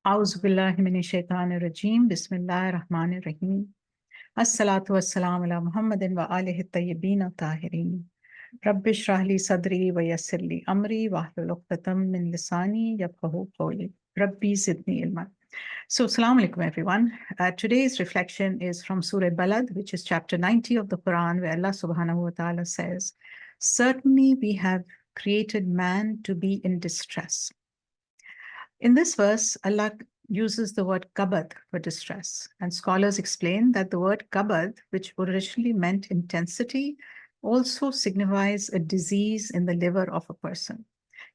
Auzubillahi minash shaitanir rajim. Bismillahir Rahmanir Rahim. Assalatu wassalamu ala Muhammadin wa alihi tayyibin tahirin. Rabbi shrah li sadri wa yassir li amri wahlul uqdatam min lisani yafqahu qawli. Rabbi zidni ilma. So, assalamu alaikum everyone. Today's reflection is from Sura Balad, which is chapter 90 of the Quran, where Allah subhanahu wa ta'ala says, "Certainly we have created man to be in distress." In this verse, Allah uses the word kabad for distress, and scholars explain that the word kabad, which originally meant intensity, also signifies a disease in the liver of a person.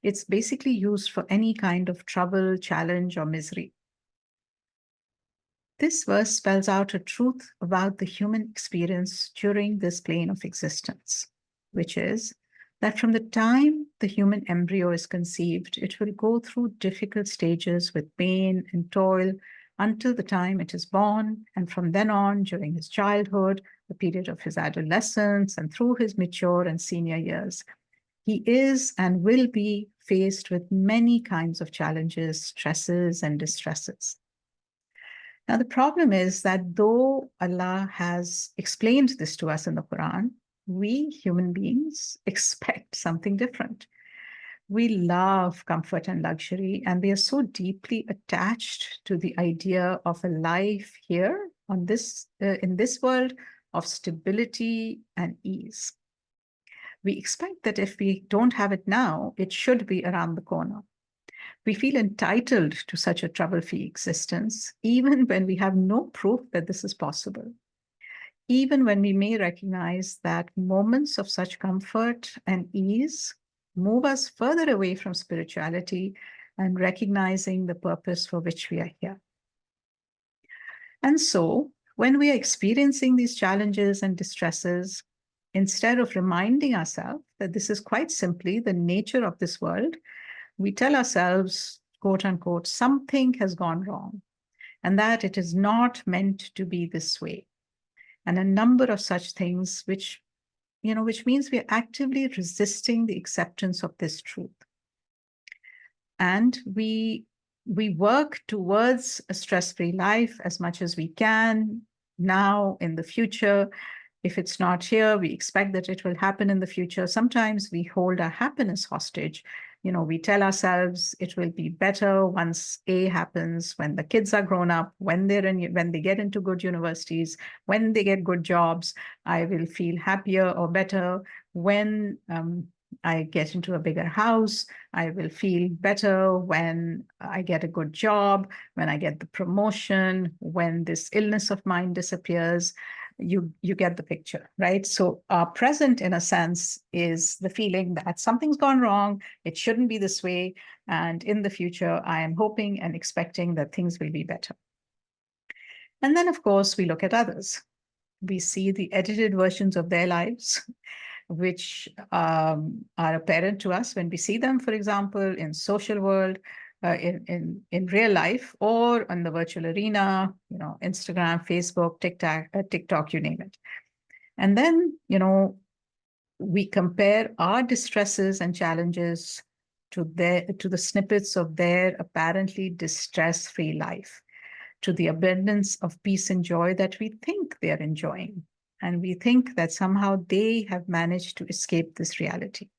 It's basically used for any kind of trouble, challenge, or misery. This verse spells out a truth about the human experience during this plane of existence, which is that from the time the human embryo is conceived, it will go through difficult stages with pain and toil until the time it is born, and from then on, during his childhood, the period of his adolescence, and through his mature and senior years, he is and will be faced with many kinds of challenges, stresses, and distresses. Now, the problem is that though Allah has explained this to us in the Quran, we human beings expect something different. We love comfort and luxury, and we are so deeply attached to the idea of a life here on in this world of stability and ease. We expect that if we don't have it now, it should be around the corner. We feel entitled to such a trouble-free existence, even when we have no proof that this is possible. Even when we may recognize that moments of such comfort and ease move us further away from spirituality and recognizing the purpose for which we are here. And so, when we are experiencing these challenges and distresses, instead of reminding ourselves that this is quite simply the nature of this world, we tell ourselves, quote unquote, something has gone wrong and that it is not meant to be this way. And a number of such things, which means we are actively resisting the acceptance of this truth. And we work towards a stress-free life as much as we can now, in the future. If it's not here, we expect that it will happen in the future. Sometimes we hold our happiness hostage. We tell ourselves it will be better once A happens, when the kids are grown up, when they get into good universities, when they get good jobs, I will feel happier or better. When I get into a bigger house, I will feel better when I get a good job, when I get the promotion, when this illness of mine disappears. You get the picture, right? So our present, in a sense, is the feeling that something's gone wrong, it shouldn't be this way, and in the future, I am hoping and expecting that things will be better. And then, of course, we look at others. We see the edited versions of their lives, which are apparent to us when we see them, for example, in social world, in real life, or on the virtual arena, Instagram, Facebook, TikTok, you name it. And then, we compare our distresses and challenges to the snippets of their apparently distress-free life, to the abundance of peace and joy that we think they are enjoying. And we think that somehow they have managed to escape this reality.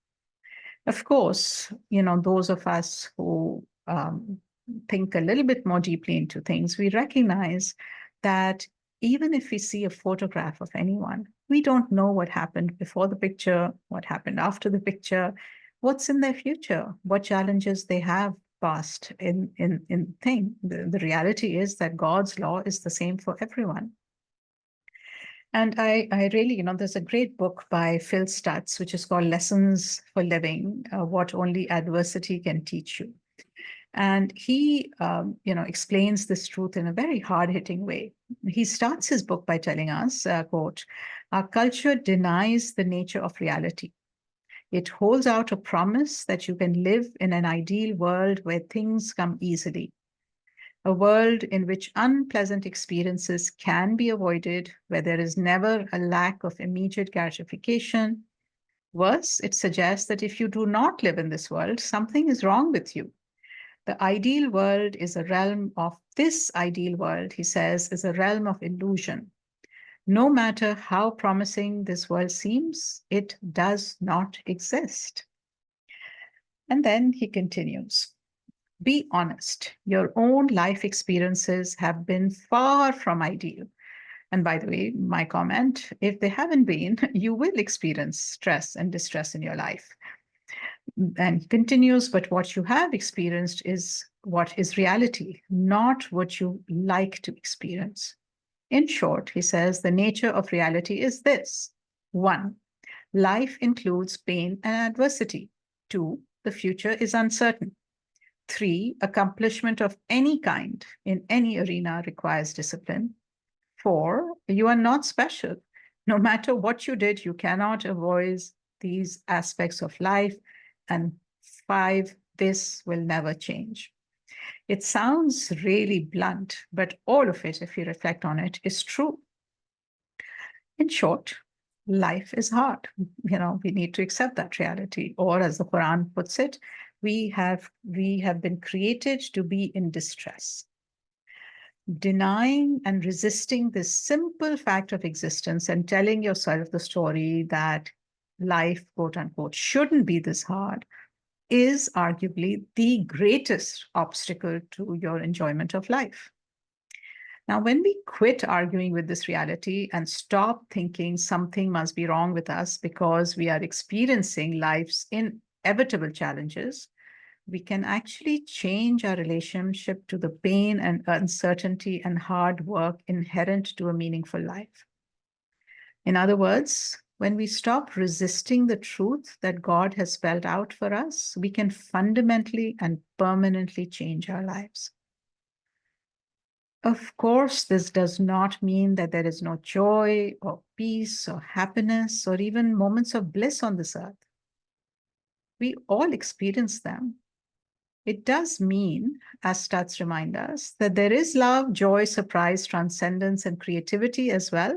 Of course, those of us who think a little bit more deeply into things, we recognize that even if we see a photograph of anyone, we don't know what happened before the picture, what happened after the picture, what's in their future, what challenges they have passed in thing. The reality is that God's law is the same for everyone. And I really, there's a great book by Phil Stutz, which is called Lessons for Living, What Only Adversity Can Teach You. And he, explains this truth in a very hard-hitting way. He starts his book by telling us, quote, "Our culture denies the nature of reality. It holds out a promise that you can live in an ideal world where things come easily. A world in which unpleasant experiences can be avoided, where there is never a lack of immediate gratification. Worse, it suggests that if you do not live in this world, something is wrong with you. The ideal world is a realm of this ideal world, he says, is a realm of illusion. No matter how promising this world seems, it does not exist. And then he continues, be honest. Your own life experiences have been far from ideal. And by the way, my comment, if they haven't been, you will experience stress and distress in your life. And continues, but what you have experienced is what is reality, not what you like to experience. In short, he says, the nature of reality is this. 1, life includes pain and adversity. 2, the future is uncertain. 3, accomplishment of any kind in any arena requires discipline. 4, you are not special. No matter what you did, you cannot avoid these aspects of life. And 5, this will never change. It sounds really blunt, but all of it, if you reflect on it, is true. In short, life is hard. We need to accept that reality. Or as the Quran puts it, we have been created to be in distress. Denying and resisting this simple fact of existence and telling yourself the story that life, quote unquote, shouldn't be this hard is arguably the greatest obstacle to your enjoyment of life. Now, when we quit arguing with this reality and stop thinking something must be wrong with us because we are experiencing life's inevitable challenges, we can actually change our relationship to the pain and uncertainty and hard work inherent to a meaningful life. In other words, when we stop resisting the truth that God has spelled out for us, we can fundamentally and permanently change our lives. Of course, this does not mean that there is no joy or peace or happiness or even moments of bliss on this earth. We all experience them. It does mean, as stats remind us, that there is love, joy, surprise, transcendence, and creativity as well,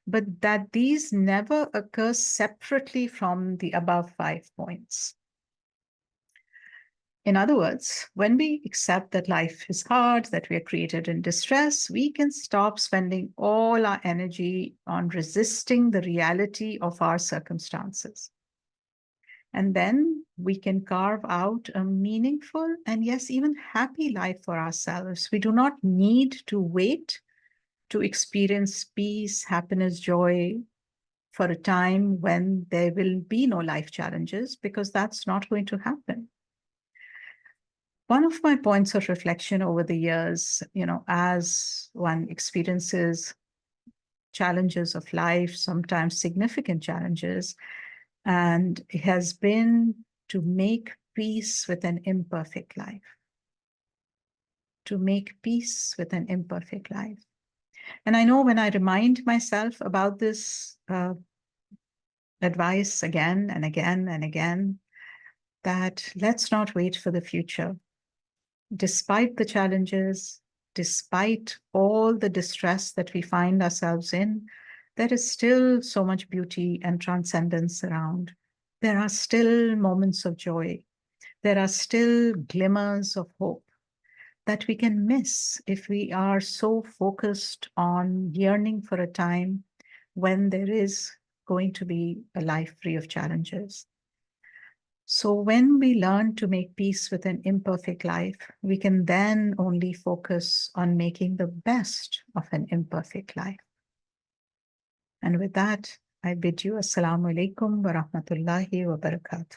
but that these never occur separately from the above 5 points. In other words, when we accept that life is hard, that we are created in distress, we can stop spending all our energy on resisting the reality of our circumstances. And then we can carve out a meaningful and, yes, even happy life for ourselves. We do not need to wait to experience peace, happiness, joy for a time when there will be no life challenges, because that's not going to happen. One of my points of reflection over the years, as one experiences challenges of life, sometimes significant challenges, and it has been to make peace with an imperfect life. To make peace with an imperfect life. And I know when I remind myself about this advice again and again and again, that let's not wait for the future. Despite the challenges, despite all the distress that we find ourselves in, there is still so much beauty and transcendence around. There are still moments of joy. There are still glimmers of hope that we can miss if we are so focused on yearning for a time when there is going to be a life free of challenges. So when we learn to make peace with an imperfect life, we can then only focus on making the best of an imperfect life. And with that, I bid you Assalamu alaikum wa rahmatullahi wa barakatuh.